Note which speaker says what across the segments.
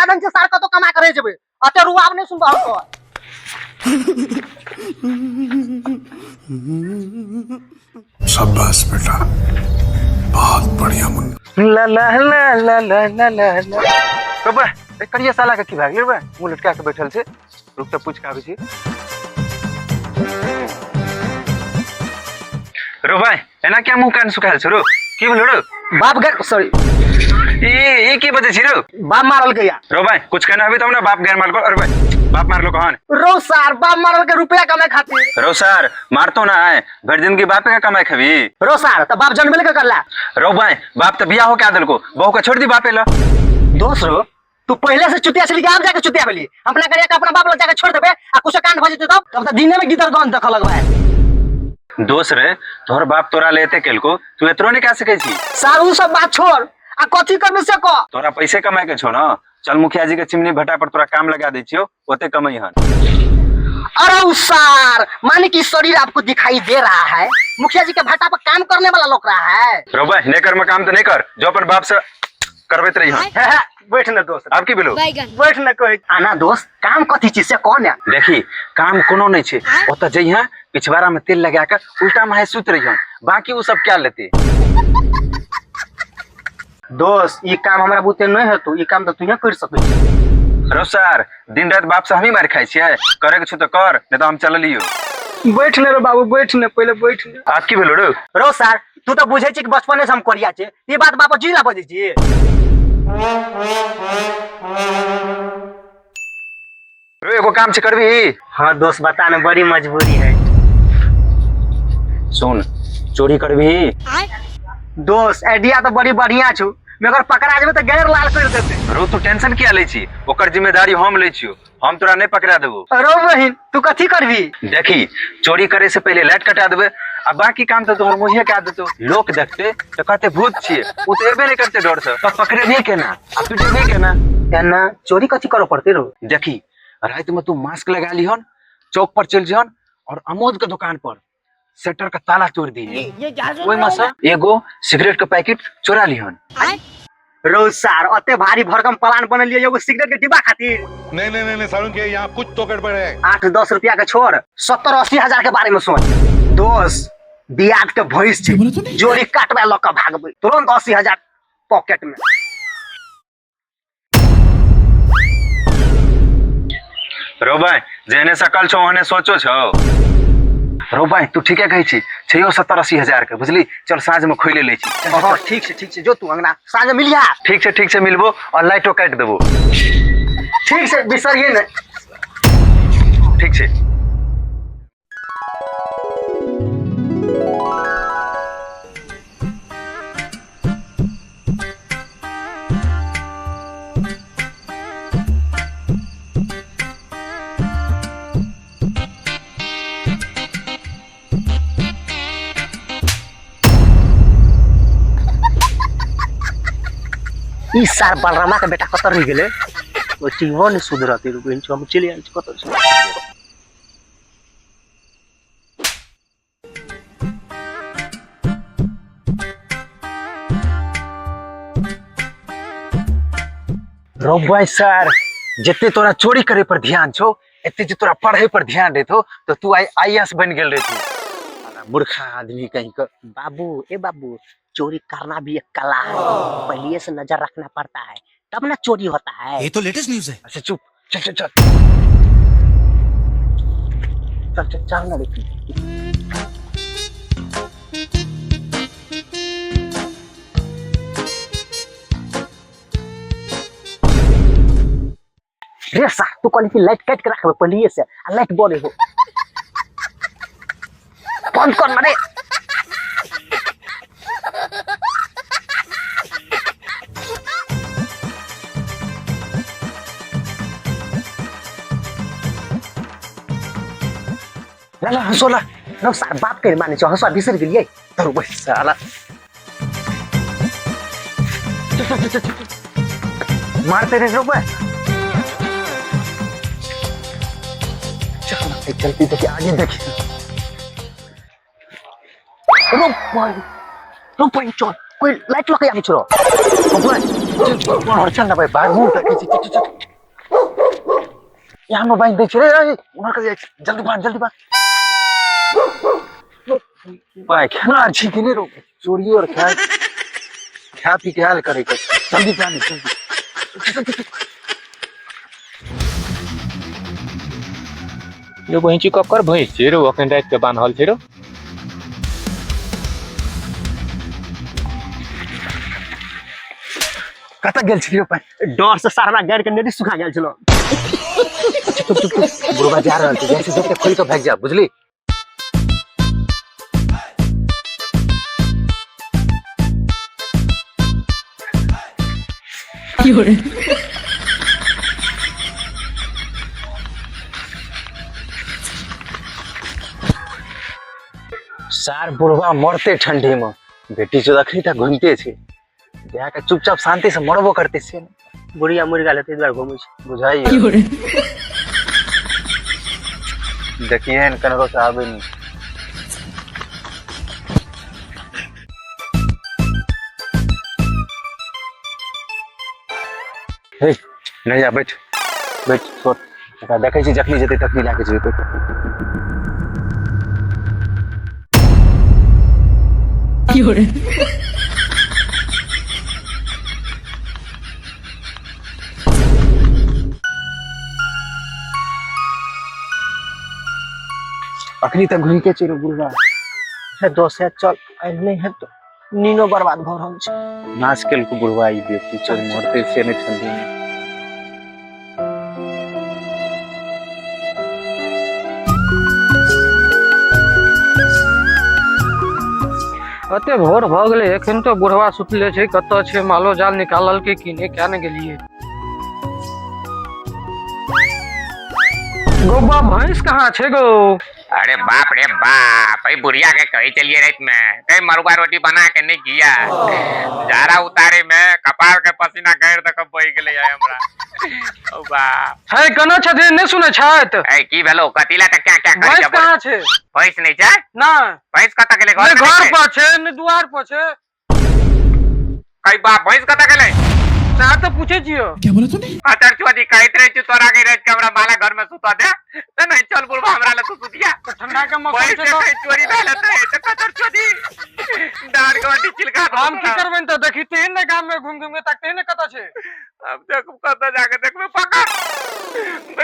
Speaker 1: दादन से सार कतो कमा करे जेबे अते रुआब नहीं सुनबा हमको।
Speaker 2: शाबाश बेटा, बहुत बढ़िया मुन्ना।
Speaker 3: ला ला ला ला ला ला ला ला कबे ए करिया साला के की भाग लेबे मुंह लटका के बैठल छे। रुक त पूछ के आबै छी। रो भाई एना क्या मुंह कान सुखाल छ रो की बोल रो
Speaker 1: बाप गैर सॉरी
Speaker 3: ई की बजे छी रो
Speaker 1: बाप मारल गया।
Speaker 3: रो भाई कुछ कहना अभी तो ना बाप गैर मार को। अरे भाई बाप मार लो कहां
Speaker 1: रो सार बाप मारल के रुपया कमाए खातिर।
Speaker 3: रो सर मार तो ना है भर जिंदगी बाप का कमाई खबी।
Speaker 1: रो सार त बाप जन्मले के करला।
Speaker 3: रो भाई बाप त बियाह हो के आदल को बहू का छोड़ दी बापे ला।
Speaker 1: दोस्त रो तू पहले से चुतिया चली के आप जाके चुतिया भेली अपना करिया के अपना बाप लग जाके छोड़ देबे आ कुछ कांड भ जते तब त दिने में गिदर गन देख लगबा है।
Speaker 3: दोस्त रे तोहर बाप तोरा लेते केल को तू एतरो नहीं कह सके छी।
Speaker 1: सार उ सब बात छोड़ आ कथी करबे से को
Speaker 3: तोरा पैसे कमाए के छो ना चल मुखिया जी के चिमनी भट्टा पर तोरा काम लगा दे छियो ओते कमाई हन।
Speaker 1: अरे सार माने की शरीर आपको दिखाई दे रहा है मुखिया जी के भट्टा पर काम करने वाला लोग रहा है।
Speaker 3: रो भाई नहीं कर में काम तो नहीं कर जो अपन बाप से करबेत रही हन।
Speaker 1: बैठ न दोस्त
Speaker 3: आपकी बोलो
Speaker 1: बैठ न कोई आना दोस्त काम कथी चीज से कौन है।
Speaker 3: देखी काम कोनो नहीं छे ओत जइहा पिछवाड़ा में तेल लगा के उल्टा माहे सुत रही हन बाकी वो सब क्या लेते।
Speaker 1: दोस्त ये काम हमरा बुते नहीं है तो ये काम तो तू कर सकै छी।
Speaker 3: रो सर दिन रात बाप से हम ही मार खाई छिए करे के छ तो कर नहीं तो हम चल लियो।
Speaker 1: बैठ न रे बाबू बैठ न पहले बैठ न।
Speaker 3: आपकी बोलो
Speaker 1: रो सर तू तो बुझे छी कि बचपने से हम करिया छे ये बात बाप जिला बजे छी।
Speaker 3: रो एगो काम से करबी।
Speaker 1: हाँ दोस्त बता न बड़ी मजबूरी है।
Speaker 3: सुन चोरी करबी।
Speaker 1: दोस्त आइडिया तो बड़ी बढ़िया छु मगर पकड़ा जेबे तो गैर लाल कर देते।
Speaker 3: रो तू टेंशन किया ले छी ओकर जिम्मेदारी हम ले छियो हम तोरा नहीं पकड़ा देबो।
Speaker 1: रो बहिन तू कथी करबी।
Speaker 3: देखी चोरी करे से पहले लाइट कटा देबे अब बाकी काम तो तोहर मुंहे के देतो लोग देखते तो कहते भूत छिए उ तो एबे नहीं करते डर से तो पकड़े नहीं केना अब तू नहीं केना
Speaker 1: एना चोरी कथी करो पड़ते रो।
Speaker 3: देखी रात में तू मास्क लगा लिहन चौक पर चल जहन और अमोद के दुकान पर शटर का ताला तोड़ दी ओई में से एगो सिगरेट का पैकेट चोरा लिहन।
Speaker 1: रो सार अते भारी भरकम प्लान बन लिए एगो सिगरेट के डिब्बा खातिर।
Speaker 2: नहीं सारुण के यहाँ कुछ तो गड़बड़ है।
Speaker 1: 8-10 रुपया के छोड़ 70-80 हजार के बारे में सोच। दोस्त बियाद के भैंस छे जोड़ी काटवा ल के भागबे तुरंत 80 हजार पॉकेट में।
Speaker 3: रो भाई जेने सकल छो ओने सोचो छो। रो भाई तू ठीके कहै छी छैयो 70-80 हजार के बुझली चल साँझ में खोले ले छी।
Speaker 1: हां ठीक से जो तू अंगना साँझ में मिलिया।
Speaker 3: ठीक से मिलबो और लाइटो काट देबो।
Speaker 1: ठीक से बिसरिए न।
Speaker 3: ठीक से
Speaker 1: ई सार बलरामा के बेटा कतर रह गेले ओ टीवो ने सुधरते रुक इन हम चले आइल कतर से।
Speaker 3: रो भाई सर जितने तोरा चोरी करे पर ध्यान छो इतने जो तोरा पढ़े पर ध्यान देतो तो तू आईएएस बन गेल रहती।
Speaker 1: मूर्खा आदमी कहीं का। बाबू चोरी करना भी एक कला है पहले से नजर रखना पड़ता है तब ना चोरी होता है।
Speaker 2: ये तो लेटेस्ट न्यूज़ है।
Speaker 3: अच्छा चुप चल
Speaker 1: चल ना देखी। रे सा तू कल की लाइट काट के रखबे पहले से आ लाइट बोले हो बंद कर ना रे। ला हंसोला न सार बाप के माने छ हंसवा बिसर गेलिए तर बस साला मारते रे रो बे चल चलती तो आगे देखिए। रुक भाई चल कोई लाइट लगा के छोड़ो।
Speaker 3: और चल ना भाई बाहर मुंह तक चल यहाँ में बाइक देख रे उनर का जल्दी बांध भाई खाना अच्छी के नहीं रोक चोरी और खा पी के हाल करे जल्दी बांध जल्दी
Speaker 4: यो बहिंची कक्कर भैंस छे रो अखन रात के बान्हल छे रो
Speaker 3: कता गेल छी रे भाई
Speaker 1: डर से सारा गाड़ के नेडी सुखा गेल छलो।
Speaker 3: चुप बुढ़वा जा रहल छै जैसे देखते खोल के भाग जा बुझली। सार बुढ़वा मरते ठंडी में बेटी जो रखी था घूमते छे बियाह के चुपचाप शांति से मरबो करते छे
Speaker 1: बुढ़िया मुर्गा गेल ते द्वार घुमै छै
Speaker 3: बुझाइए देखिए कनरो से आवे नहीं हे नहीं आ बैठ छोड़ देखे छी जखनी जेते तखनी लाके जेबे अखनी तक घूम के चलो बुढ़वा
Speaker 1: है दोस्त है चल नहीं है तो नीनो बर्बाद भ रहल छै।
Speaker 3: नाच केल को बुढ़वा ई व्यक्ति चोर मरते से नहीं ठंडी में
Speaker 4: अते भोर भ गेलै एखन तो बुढ़वा सुतले छै कत छै मालो जाल निकालल के किने क्या न गेलिए गोबा भैंस कहाँ छै गो।
Speaker 5: अरे बाप रे बाप भाई बुढ़िया के कही चलिए रात में कहीं मरुआ रोटी बना के नहीं किया जारा उतारे में कपार के पसीना गैर तक बह गेले हमरा ओ बा
Speaker 4: है कना छथि नहीं सुने छत
Speaker 5: ए की भेलो कतिला त क्या क्या
Speaker 4: भैंस
Speaker 5: करी
Speaker 4: कहाँ छै
Speaker 5: भैंस नहीं छै
Speaker 4: ना
Speaker 5: भैंस कत गेले
Speaker 4: घर
Speaker 5: घर में
Speaker 4: पर छै ने द्वार पर छै
Speaker 5: कई बाप भैंस कत गेले
Speaker 4: साथ तो पूछे जियो
Speaker 2: क्या बोला तूने?
Speaker 5: अतर चोदी कहत रहे छु तोरा के रात के हमरा माला घर में सुता दे त नहीं चल बुढ़वा हमरा ले तू सुतिया
Speaker 4: तो ठंडा के मौसम
Speaker 5: भैंस
Speaker 4: छै
Speaker 5: के
Speaker 4: तो
Speaker 5: कहीं चोरी भेल त कतर चोदी डार गटी चिलका
Speaker 4: हम की करबन तो देखिते न गांव में घूम घूम के तकते न कत छै
Speaker 5: अब देखो कत जाके देखबे पका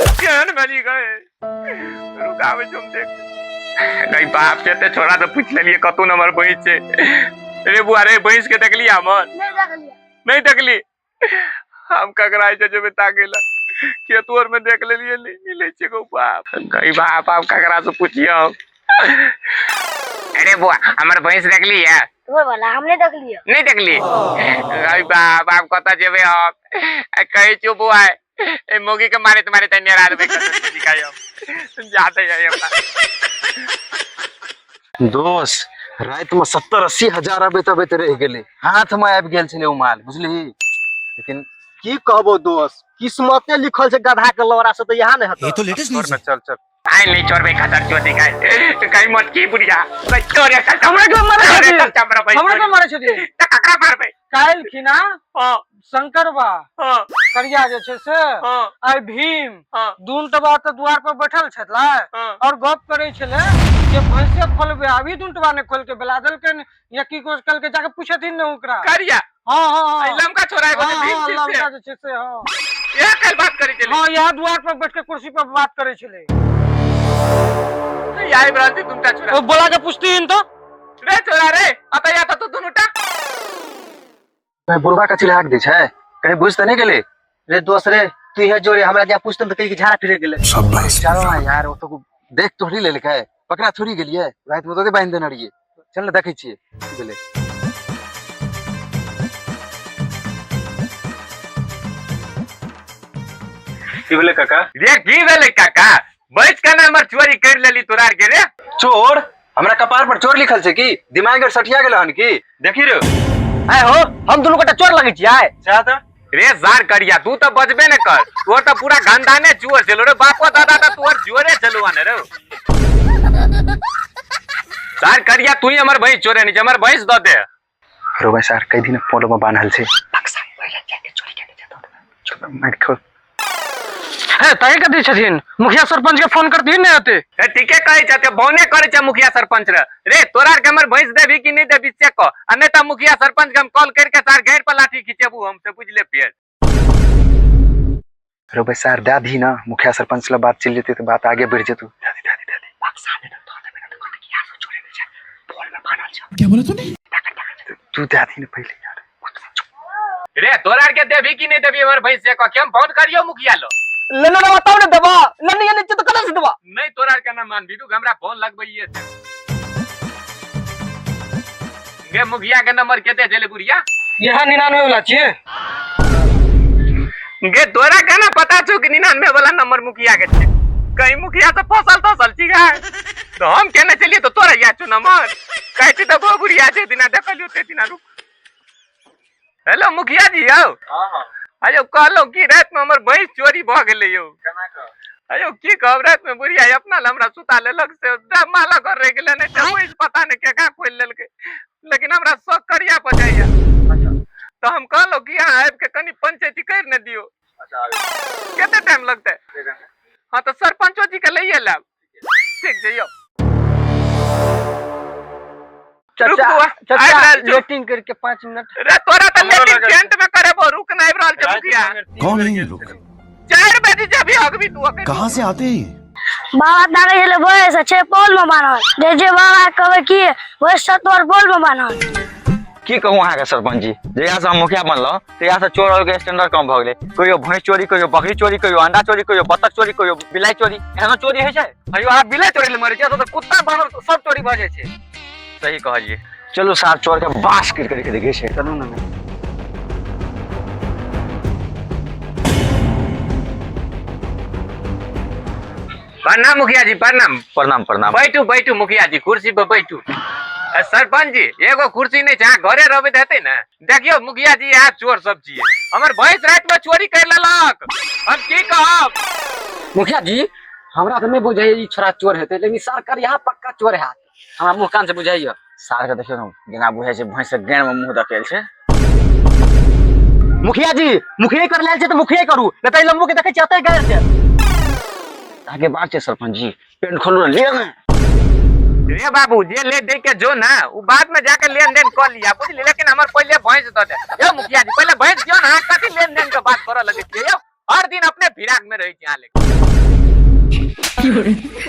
Speaker 5: केहन भली गए रुकावे तुम देख कहीं बाप के ते छोड़ा तो पूछ लेलिए कतु नंबर भैंस छे रे बुआ रे भैंस के देखली हमर नहीं देखली हम ककराई जे जेबे ताकेला खेतोर में देख लेलिए मिले छे गो बाप कहीं बाप आप ककरा से पूछियो अरे बुआ हमर भैंस देखली है
Speaker 6: तो वाला हमने देख लिया
Speaker 5: नहीं देखली कहीं बाप आप कत जेबे हम कही छु बुआ ए मोगी के मारे तुम्हारे तन्ने रात में कसम दिखाई हम जाते जाए अपना
Speaker 3: दोस्त रात में 70-80 हजार अबे तबे रह गेले हाथ में आबि गेल छले उ माल बुझली लेकिन
Speaker 1: की कहबो दोस्त किस्मते लिखल छै गधा के लौरा से तो यहाँ नहीं हतो।
Speaker 2: ये तो लेटेस्ट न्यूज़ है।
Speaker 3: चल
Speaker 5: आई नहीं छोड़ बे खतर चो दिखाई कहीं मत की बुढ़िया छोरे चल
Speaker 4: हमरा के मारे छथि
Speaker 5: हमरा भाई
Speaker 4: हमरा के मारे छथि
Speaker 5: त ककरा मारबे
Speaker 4: काल खिना
Speaker 5: हां
Speaker 4: शंकर बा
Speaker 5: हां
Speaker 4: करिया जे छै से
Speaker 5: हां
Speaker 4: आई भीम
Speaker 5: हां
Speaker 4: दून तबा त द्वार पर बैठल छथला
Speaker 5: हां
Speaker 4: और गप करे छले जे भैंसे खोलबे अभी दूनटवा ने खोल के बेला देलके या की कोस कल के जाके पूछथिन न ओकरा
Speaker 5: करिया
Speaker 4: हां हां
Speaker 5: आई लमका छोरा है
Speaker 4: हां
Speaker 5: भीम
Speaker 4: हां
Speaker 5: से
Speaker 4: लमका जे छै से हां
Speaker 5: ये कल बात करी चली
Speaker 4: हां यहाँ द्वार पर बैठ के कुर्सी पर बात करे छले
Speaker 5: याई ब्राजी तुमटा छोरा
Speaker 4: ओ बोला के पूछतीन तो
Speaker 5: रे छोरा रे आता या तो दुनुटा
Speaker 3: कहीं बुढ़वा का चिल्लाक दे छै कहीं बुझ त नहीं गेले
Speaker 1: रे दोस्त रे तू है जोरे हमरा जा पूछतन तो कहीं के झाड़ा फिरे गेले
Speaker 2: शाबाश
Speaker 3: चलो ना यार वो तो देख थोड़ी ले लिखा है पकड़ा थोड़ी गेलिए रात में तो बांध देना रहिए चल ना देखे छिए गेले की बोले काका
Speaker 5: रे की भेले काका बैठ के नंबर चोरी कर लेली तोरार के रे
Speaker 3: चोर हमरा कपार पर चोर लिखल छै की दिमाग और सठिया गेल हन की देखी रे
Speaker 1: आय हो हम दोनों कटा चोर लगे छियै
Speaker 3: चाह त
Speaker 5: रे जार करिया तू तो बजबे न कर तू तो पूरा खानदाने चोर चलो रे बापो दादा तो तोर जोरे चलुआ ने रे जार करिया तू ही हमर भैंस चोरे नहीं हमर भैंस द दे
Speaker 3: रो भाई सर कई दिन पोलो में बांधल छै माइक खोल।
Speaker 4: है तय कथी छथिन मुखिया सरपंच के फोन करथिन ने होते
Speaker 5: ठीके कहै छते फोने करे छ मुखिया सरपंच रे तोरा के हमर भैंस देबी कि नहीं देबी से कह आ नहीं त मुखिया सरपंच के हम कॉल करके तार घेर पर लाठी खींचबू हम से बुझले पियर
Speaker 3: रो भाई सर दादी ना मुखिया सरपंच ला बात चल जेती तो बात आगे बढ़ जेतू। दादी दादी दादी बक्सा में तो दे मेरा दुकान की यार छोड़े दे जा फोन में खाना छ। क्या बोला तूने? तू दादी ने पहले यार
Speaker 5: रे तोरा के देबी कि नहीं देबी हमर भैंस से कह के हम फोन करियो मुखिया लो
Speaker 1: लेना ना बताओ ना दबा लन्नी के नीचे तो कदम से दबा
Speaker 5: नहीं तोरा के ना मान बिटू हमरा फोन लगबइए से गे मुखिया के नंबर केते देले बुढ़िया
Speaker 4: यह 99 वाला छिए
Speaker 5: गे तोरा के ना पता छौ कि 99 वाला नंबर मुखिया के छे कहीं मुखिया से फसल छी है तो हम केने चलिए तो तोरा या छु नंबर कहती तो वो बुढ़िया जे दिना देखलियो ते दिना रुक हेलो मुखिया जी आओ हां हां अयो कहलो कि रात में हमर भैंस चोरी भ गेलै यो केना क अयो की कहब रात में बुढ़िया अपना हमरा सुता लेलक से माला कर रह गेलै नहीं त भैंस पता नहीं केका खोल लेलकै लेकिन हमरा शक करिया पर जाइया अच्छा तो हम कहलो कि यहां आब के कनी पंचायती कर न दियो अच्छा केते टाइम लगतै हां तो सरपंचो जी के लइए लाब ठीक छै यो
Speaker 1: चाचा लेटिंग करके 5 मिनट
Speaker 5: रे तोरा त लेटिंग टेंट में करेबो रुक नहीं रहल छै मुखिया
Speaker 2: कौन है ये लोग?
Speaker 5: 4 बजे जब अगबी तू
Speaker 2: कहाँ से आते हैं ये?
Speaker 6: बाबा दागे हेले बयस छे पोल में बान्हल जे जे बाबा कहबे की ओइ सतवर पोल में बान्हल
Speaker 7: की कहूँ अहाँ के सरपंच जी जहिया से हम मुखिया बनलो तहिया से चोर और के स्टैंडर्ड कम भ गेलै कहियो भैंस चोरी कहियो बकरी चोरी कहियो अंडा चोरी कहियो बत्तख चोरी कहियो बिलाई चोरी एहनो चोरी होइ छै
Speaker 4: अयो आ बिलाई चोरी ले मरे छै तो कुत्ता बानर सब चोरी भ जाय छै
Speaker 7: सही कहलिए चलो सार चोर के बांस गिर के देखे छै
Speaker 3: चलू ना
Speaker 5: प्रणाम मुखिया जी प्रणाम
Speaker 7: प्रणाम प्रणाम
Speaker 5: बैठू बैठू मुखिया जी कुर्सी पर बैठू सरपंच जी एगो कुर्सी नहीं छै घरे रहबे हेतै ना देखियो मुखिया जी यहाँ चोर सब छिए हमर भैंस रात में चोरी कर लेलक हम की कहब
Speaker 4: मुखिया जी हमरा त नहीं बुझाई ई छोरा चोर हेतै लेकिन सरकार यहाँ पक्का चोर है हमरा मुंह कान से बुझाइयो
Speaker 7: सार के देखियो ना जेना बुझाइ छै भैंस के गेन में मुंह दकेल छै
Speaker 1: मुखिया जी मुखिया कर लेल छै तो मुखिया करू न त लंबू के देखे चाहते गैर छै
Speaker 7: आगे बात छै सरपंच जी पेट खोलू ले ना
Speaker 5: रे बाबू जे ले दे के जो ना उ बाद में जाके लेन देन कर लिया बुझली लेकिन हमर पहले भैंस द दे ए मुखिया जी पहले भैंस दियो ना कथि लेन देन के बात करे लगे छिए हर दिन अपने फिराक में रही यहाँ लेके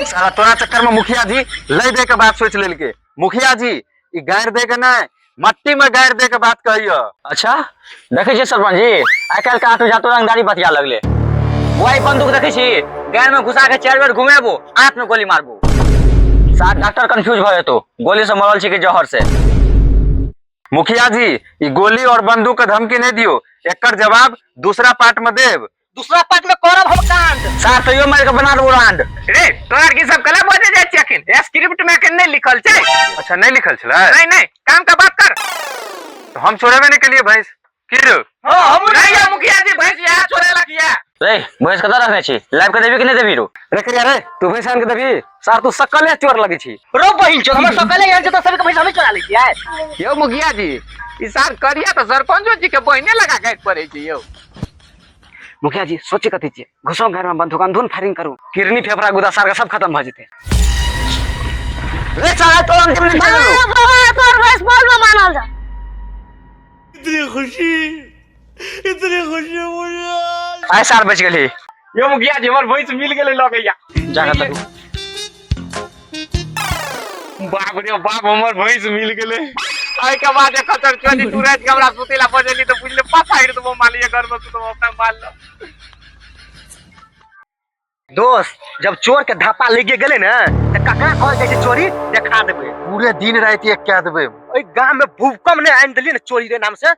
Speaker 7: सारा तोरा चक्कर में मुखिया जी ले दे के बात सोच लेलके मुखिया जी ई गायर दे के नहीं मट्टी में गायर दे के बात कहियो अच्छा देखे छी सरपंच जी आइ काल का आटो जातो रंगदारी बतिया लगले वही बंदूक देखे छी गायर में घुसा के 4 बेर घुमेबो आंख में गोली मारबो साथ डॉक्टर कंफ्यूज भ जेतो गोली से मरल छी के जहर से मुखिया जी ई गोली और बंदूक के धमकी नहीं दियो एकर जवाब दूसरा पार्ट में देब
Speaker 1: दूसरा पार्ट में करब हम कांड
Speaker 7: साथ तो यो मार के बना देबो रांड
Speaker 5: रे तोरा की सब कला बजे जाय छै अखन स्क्रिप्ट में के नहीं लिखल छै
Speaker 3: अच्छा नहीं लिखल छला
Speaker 5: नहीं नहीं काम का बात कर
Speaker 3: तो हम छोड़ेबे नहीं के लिए भैंस की रे
Speaker 5: हां हम नहीं या मुखिया जी भैंस यहाँ छोड़े लगिया
Speaker 7: रे भैंस कता रखने छी लाइव के देबी कि नहीं देबी रो
Speaker 3: रे करिया रे तू भैंस आन के देबी सार तू सकले चोर लगे छी
Speaker 1: रो बहिन चो हमर सकले यार जे तो सब के पैसा हमें चला ले छिए
Speaker 5: यो मुखिया जी ई सार करिया तो सरपंचो जी के बहिने लगा के पड़े छै यो
Speaker 4: मुखिया जी सोचे कथी छिए घुसो घर में बंदूक धुन फायरिंग करू किडनी फेफड़ा गुदा सार का सब खत्म भ जेते
Speaker 7: रे साला तो हम नहीं
Speaker 6: बाबा तोर बस पोल में बान्हल जा
Speaker 2: इतनी खुशी मुझे
Speaker 7: आइ सार बच गेली
Speaker 5: यो मुखिया जी हमर भैंस मिल गेले लगैया
Speaker 7: जागा तक
Speaker 5: बाप रे बाप हमर भैंस मिल गेले आई के बाद एक खतर चोरी तू रात के हमरा सुतेला बजेली तो बुझले पापा हिर तो मालिए घर में तो अपना माल लो
Speaker 1: दोस्त जब चोर के धापा लगे गेले ना त ककरा कहल जाय छै चोरी देखा देबे
Speaker 3: पूरे दिन रात एक क्या देबे
Speaker 1: ओइ गांव में भूकंप ने आइन देली ना चोरी रे नाम से